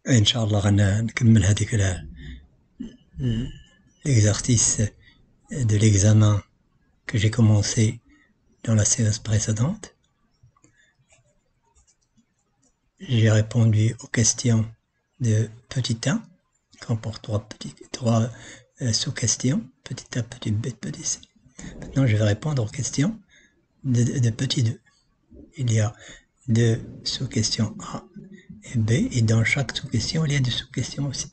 Inch'Allah, نكمل هذيك l'exercice de l'examen que j'ai commencé dans la séance précédente. J'ai répondu aux questions de petit 1, qui comporte trois sous-questions, petit a, petit b, petit c. Maintenant, je vais répondre aux questions de petit 2. Il y a deux sous-questions A et B, et dans chaque sous-question, il y a des sous-questions aussi.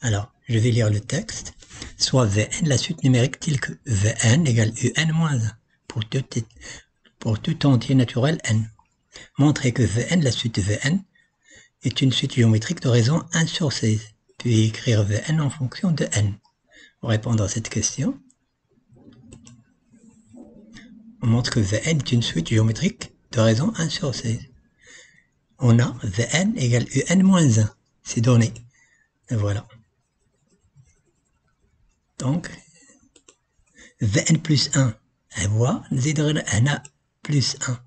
Alors, je vais lire le texte. Soit Vn, la suite numérique telle que Vn égale Un moins 1 pour tout entier naturel n. Montrez que Vn, la suite Vn, est une suite géométrique de raison 1 sur 16. Puis écrire Vn en fonction de n. Pour répondre à cette question, on montre que Vn est une suite géométrique de raison 1 sur 16. On a Vn égale Un moins 1. C'est donné. Et voilà. Donc, Vn plus 1, هو نزيد غير هنا plus 1.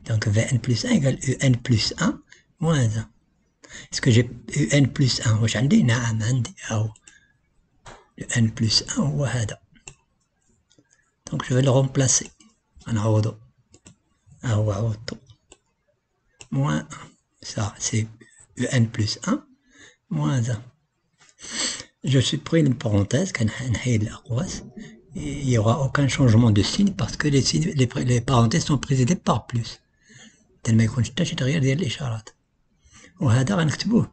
Donc Vn plus 1 égale Un plus 1 moins 1. Est-ce que j'ai Un plus 1 واش عندي؟ نعم عندي هاو Un plus 1 هو هذا. Donc je vais le remplacer. نعوضو هاو عوضتو moins 1. Ça c'est Un plus 1 moins 1. Je supprime une parenthèse, il n'y aura aucun changement de signe parce que les parenthèses sont précédées par plus. تل ما يكونش حتى شي تغيير ديال الاشارات. وهذا غنكتبوه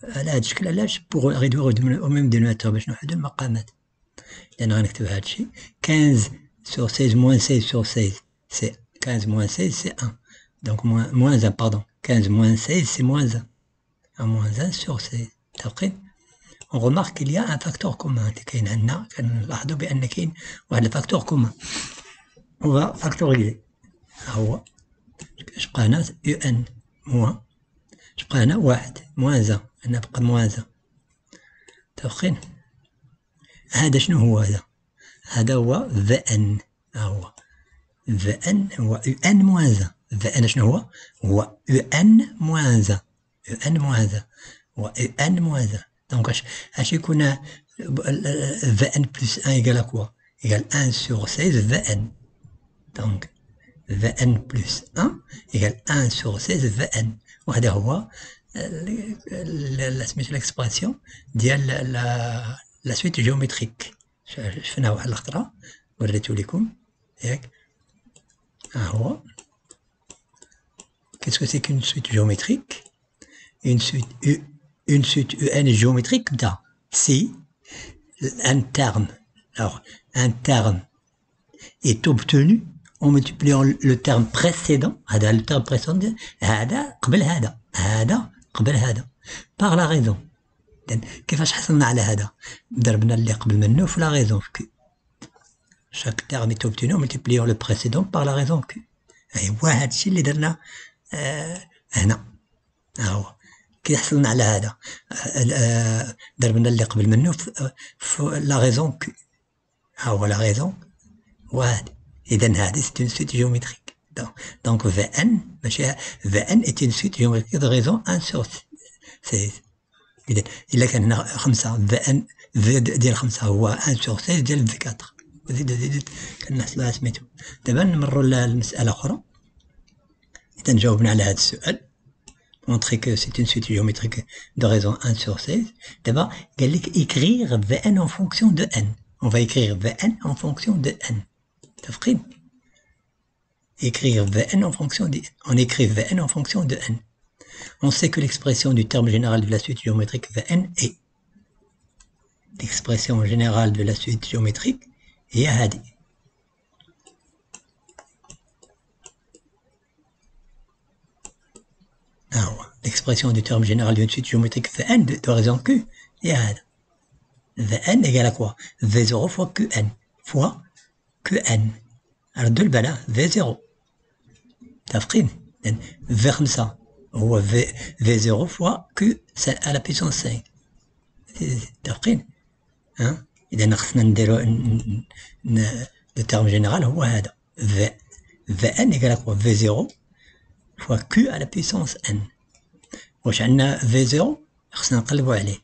على هذا الشكل علاش بوغ ريدوير او ميم دينوميناتور باش نوحدو المقامات. لان غنكتب هذا الشيء 15 sur 16 moins 16 sur 16 c'est 15 moins 16 c'est 1. Donc moins 1 pardon. 15 moins 16 c'est moins 1. 1 moins 1 sur 16. متفقين؟ On remarque qu'il y a un facteur commun. كاين عندنا كنلاحظوا بان كاين واحد الفاكتور كومان. On va factoriser. هو شبقى هنا ان موان شبقى هنا واحد موان 1 هنا بقى موان 1. متفقين؟ هذا شنو هو هذا؟ هذا هو Vn. هو Vn هو ان موان 1. Vn شنو هو؟ هو ان موان 1. ان موان 1 هو ان موان 1. Donc, à يكون Vn plus 1 égale à quoi? Égale 1 sur 16 Vn. Donc, Vn plus 1 égale 1 sur 16 Vn. وهذا هو l'expression ديال la suite géométrique. شفنا واحد الخطرة وريتو لكم ياك. ها هو. Qu'est-ce que c'est qu'une suite géométrique? Une suite UN géométrique, si un terme, alors un terme est obtenu en multipliant le terme précédent, le terme précédent, par la raison. كيفاش حصلنا على هذا؟ ضربنا اللي قبل منه في la raison Q. Chaque terme est obtenu en multipliant le précédent par la raison Q. هو هذا الشيء اللي درنا هنا. هو كي حصلنا على هذا ضربنا اللي قبل منه في لا ريزون كو. ها هو لا ريزون وهذه. اذا هذه سي اون سويت جيومتريك. دونك في ان ماشي في ان اي اون سويت جيومتريك دو ريزون 1 سور 16. اذا الا كان هنا 5 في ان في ديال 5 هو 1 سور 16 ديال في 4. زيد كنحسبها سميتو. دابا نمروا للمساله اخرى. اذا جاوبنا على هذا السؤال montrer que c'est une suite géométrique de raison 1 sur 16. D'abord, écrire Vn en fonction de n. On va écrire Vn en fonction de n. T'as écrire Vn en fonction de n. On écrit Vn en fonction de n. On sait que l'expression du terme général de la suite géométrique Vn est. L'expression générale de la suite géométrique est هذه. L'expression du terme général d'une suite géométrique Vn de raison Q est هذا. Vn égale à quoi? V0 fois Qn fois Qn. Alors de البلا V0. متفقين؟ V5 هو V0 fois Q à la puissance 5. متفقين؟ إذا خصنا نديرو le terme général هو هذا. Vn égale à quoi? V0 fois Q à la puissance n. واش عندنا V0 خصنا نقلبوا عليه.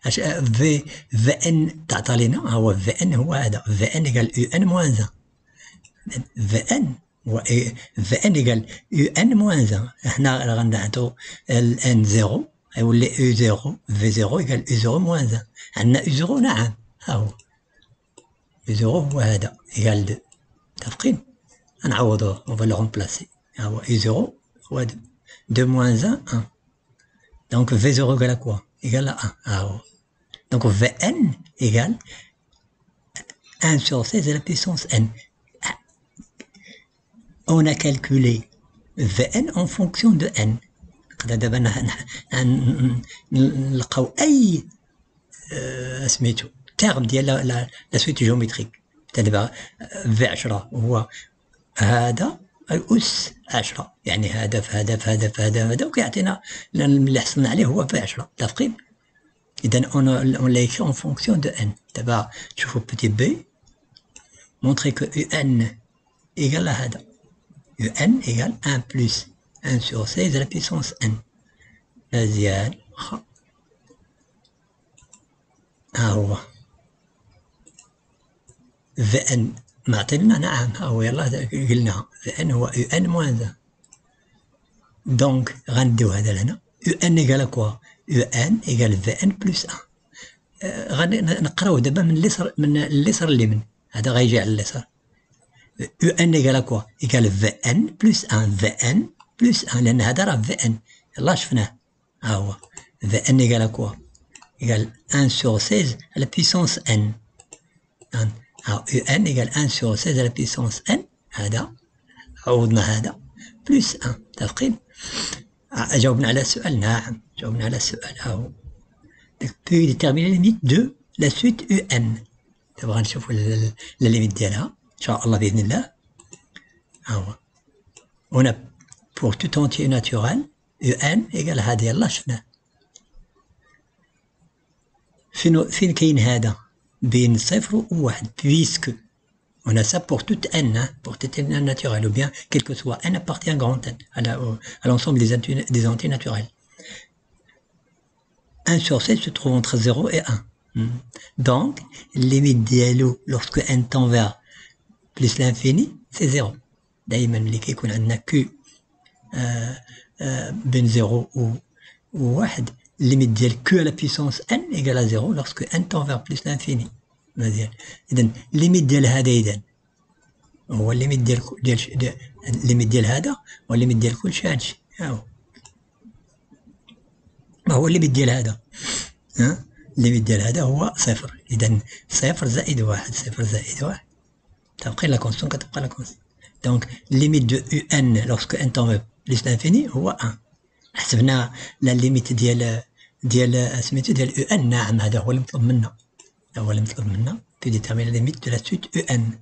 اش في ان تعطى لنا هو في ان هو هذا في ان ايكال يو ان موان 1 في ان هو في ان ايكال يو ان موان 1 احنا غنعطوا الان 0 يولي يو 0 في 0 ايكال يو 0 موان 1 عندنا يو 0 نعم ها هو يو 0 هو هذا ايكال 2 متفقين نعوضوه اون فا لو رومبلاسي ها هو يو 0 هو 2 موان 1 دونك في 0 ايكال كوا ايكال 1 ها هو donc Vn égale 1 sur 16 à la puissance n. On a calculé Vn en fonction de n. دابا نلقاو اي سميتو تيرم ديال لا سويت جيومتريك. دابا في 10 هو هذا الأس 10 يعني هذا في هذا في هذا في هذا هذا وكيعطينا اللي حصلنا عليه هو في 10 متفقين. إذا on l'a écrit en fonction de n. D'abord, je fais petit b, montrer que un égale à هذا. un égale 1 plus 1 sur 16 à la puissance n. مزيان واخا. ها هو. Vn معطينا نعم ها هو يلاه قلناها. Vn هو un moins 1. Donc غنديو هذا لهنا. un égale à quoi? un égale Vn plus 1. غادي نقراو دابا من اليسار لليمين. هذا غيجي على اليسار. ان ايكال كوا ايكال في ان بلس 1 في ان بلس 1 لان هذا راه في ان يلاه شفناه ها هو في ان ايكال كوا ايكال 1 سور 16 على بيسونس ان ها ان ايكال 1 سور 16 على بيسونس ان هذا عوضنا هذا بلس 1 متفقين. جاوبنا على السؤال نعم جاوبنا على السؤال ها هو. puis déterminer la limite de la suite UN. دابا غنشوفوا لا ليميت ديالها ان شاء الله باذن الله. ها هو هنا pour tout entier naturel UN ايكال هذا يلاه شفناه. فين كاين هذا بين صفر وواحد puisque on a ça pour toute n pour toute n naturelle ou bien quel que soit n appartient à grand n à l'ensemble des entiers naturels. 1 sur 7 se trouve entre 0 et 1. Donc, limite diallo lorsque n tend vers plus l'infini, c'est 0. دايما اللي كيكون عندنا Q بين 0 و 1 limite ديال Q à la puissance n égale à 0 lorsque n tend vers plus l'infini. مزيان. إذا limite ديال هذا إذا هو limite ديال هذا هو limite ديال كل شيء هادشي. ها هو. ما هو الليميت ديال هذا ها الليميت ديال هذا هو صفر. اذا صفر زائد واحد صفر زائد واحد تبقى لا كونستون كتبقى لا كونستون. دونك ليميت دو يو ان لوغسكو ان تون بليس لانفيني هو 1. حسبنا لا ليميت ديال سميتو ديال يو ان. نعم هذا هو اللي مطلوب منا هذا هو اللي مطلوب منا في ديتيرمين ليميت دو لا سويت يو ان.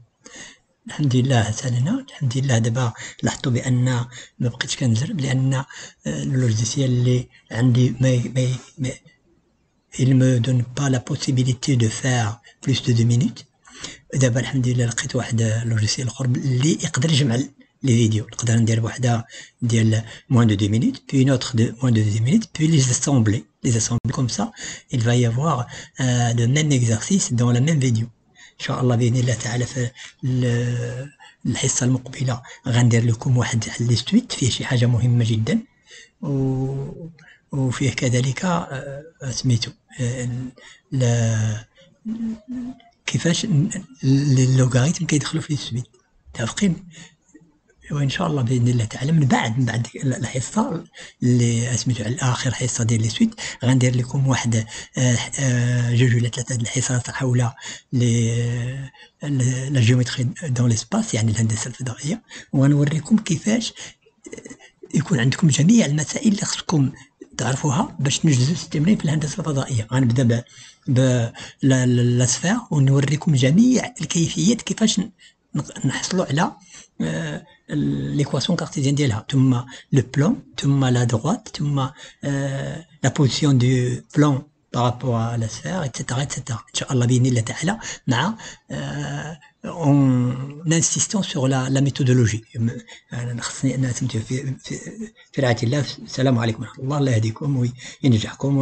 الحمد لله سالنا الحمد لله. دابا لاحظتوا بان ما بقيتش كنجرب لان اللوجيسيال اللي عندي ما il me donne pas la possibilité de faire plus de 2 minutes. دابا الحمد لله لقيت واحد اللوجيسيال اخر اللي يقدر يجمع لي فيديو. نقدر ندير وحده ديال moins de 2 minutes puis une autre de moins de 2 minutes puis les assembler comme ça il va y avoir le même exercice dans la même vidéo ان شاء الله باذن الله تعالى. في الحصه المقبله غندير لكم واحد على السويت فيه شي حاجه مهمه جدا وفيه كذلك سميتو كيفاش اللوغاريتم كيدخلوا في السويت متفقين. وان شاء الله باذن الله تعالى من بعد الحصه اللي سميتو على اخر حصه ديال لي سويت غندير لكم واحد جوج ولا ثلاثه الحصص حول لا جيومتري دون ليسباس يعني الهندسه الفضائيه وغنوريكم كيفاش يكون عندكم جميع المسائل اللي خصكم تعرفوها باش تنجزوا التمرين في الهندسه الفضائيه. غنبدا بالاسفار ونوريكم جميع الكيفيات كيفاش نحصلوا على l'équation cartésienne ديالها ثم لو بلان ثم لا droite ثم لا بوزيسيون دو بلان بارابور à la sphère etc etc إن شاء الله بإذن الله تعالى مع en insistant sur la méthodologie. خصني أنا أتمتع في رعاية الله. السلام عليكم ورحمة الله. الله يهديكم وينجحكم